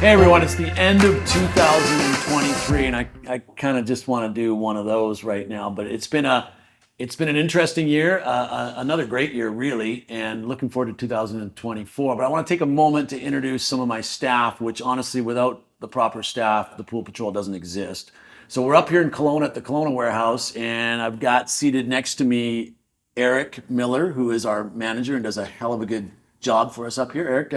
Hey everyone, it's the end of 2023, and I kind of just want to do one of those right now. But it's been an interesting year, another great year really, and looking forward to 2024. But I want to take a moment to introduce some of my staff, which honestly, without the proper staff, the Pool Patrol doesn't exist. So we're up here in Kelowna at the Kelowna warehouse, and I've got seated next to me Eric Miller, who is our manager and does a hell of a good job for us up here. Eric,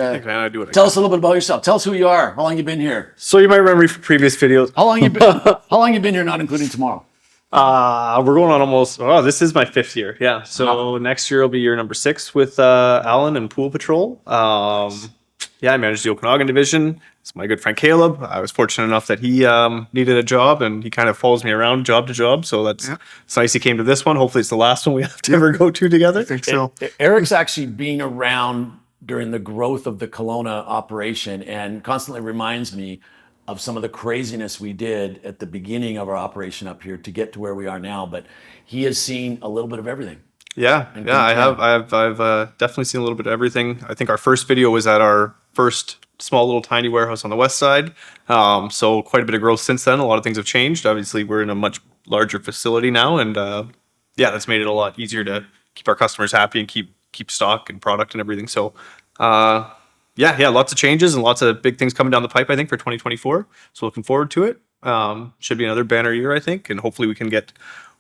tell us a little bit about yourself. Tell us who you are. How long you been here? So you might remember me from previous videos. How long you been? How long you been here? Not including tomorrow. We're going on almost. Oh, this is my 5th year. Yeah. So next year will be year number 6 with Allan and Pool Patrol. I manage the Okanagan division. It's my good friend Caleb. I was fortunate enough that he needed a job, and he kind of follows me around job to job. So it's nice he came to this one. Hopefully it's the last one we have to ever go to together. I think so. Eric's actually being around during the growth of the Kelowna operation and constantly reminds me of some of the craziness we did at the beginning of our operation up here to get to where we are now. But he has seen a little bit of everything. I've definitely seen a little bit of everything. I think our first video was at our first small little tiny warehouse on the west side. So quite a bit of growth since then. A lot of things have changed. Obviously, we're in a much larger facility now, and that's made it a lot easier to keep our customers happy and keep stock and product and everything. So lots of changes and lots of big things coming down the pipe, I think, for 2024. So looking forward to it. Should be another banner year, I think, and hopefully we can get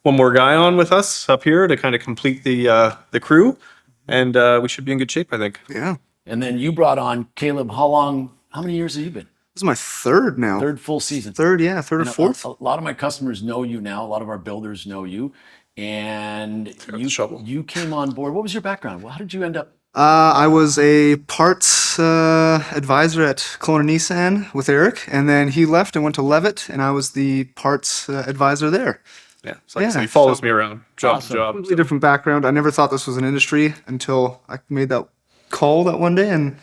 one more guy on with us up here to kind of complete the crew, and we should be in good shape, I think. Yeah. And then you brought on Caleb. How many years have you been? This is my third now. Third full season. Third or fourth. A lot of my customers know you now. A lot of our builders know you. And you came on board. What was your background? How did you end up? I was a parts advisor at Kelowna Nissan with Eric, and then he left and went to Levitt, and I was the parts advisor there. Yeah, so he follows me around job to job. Completely different background. I never thought this was an industry until I made that call that one day, and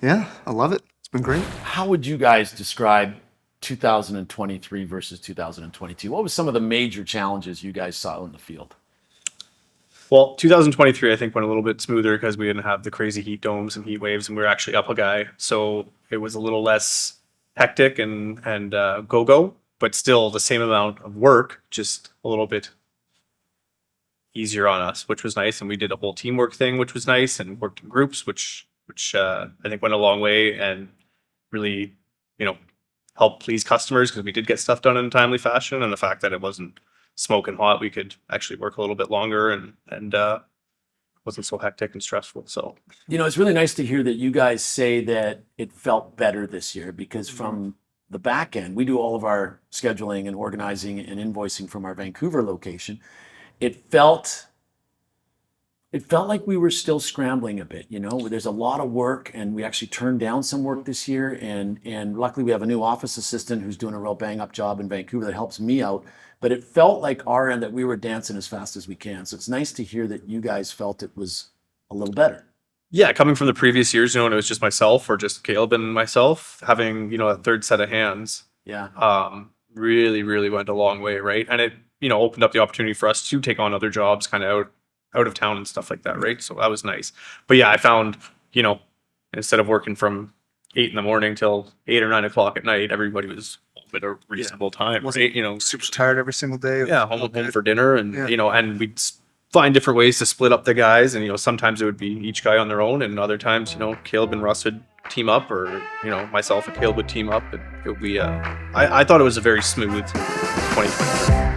I love it. It's been great. How would you guys describe 2023 versus 2022? What was some of the major challenges you guys saw in the field? Well, 2023, I think, went a little bit smoother because we didn't have the crazy heat domes and heat waves, and we were actually up a guy. So it was a little less hectic and go-go, but still the same amount of work, just a little bit easier on us, which was nice. And we did a whole teamwork thing, which was nice, and worked in groups, which I think went a long way and really, helped please customers because we did get stuff done in a timely fashion. And the fact that it wasn't smoking hot, we could actually work a little bit longer and wasn't so hectic and stressful. So, it's really nice to hear that you guys say that it felt better this year, because from the back end, we do all of our scheduling and organizing and invoicing from our Vancouver location. It felt like we were still scrambling a bit. There's a lot of work, and we actually turned down some work this year. And luckily we have a new office assistant who's doing a real bang up job in Vancouver that helps me out. But it felt like our end that we were dancing as fast as we can. So it's nice to hear that you guys felt it was a little better. Yeah, coming from the previous years, when it was just myself or just Caleb and myself, having, a third set of hands, really, really went a long way, right? And it, opened up the opportunity for us to take on other jobs kind of out of town and stuff like that, right? So that was nice. But yeah, I found, instead of working from 8 a.m. till 8 or 9 o'clock at night, everybody was at a reasonable time, right? Super tired every single day. Yeah, home for dinner, and and we'd find different ways to split up the guys, and sometimes it would be each guy on their own, and other times Caleb and Russ would team up, or myself and Caleb would team up, and it would be I thought it was a very smooth 2023.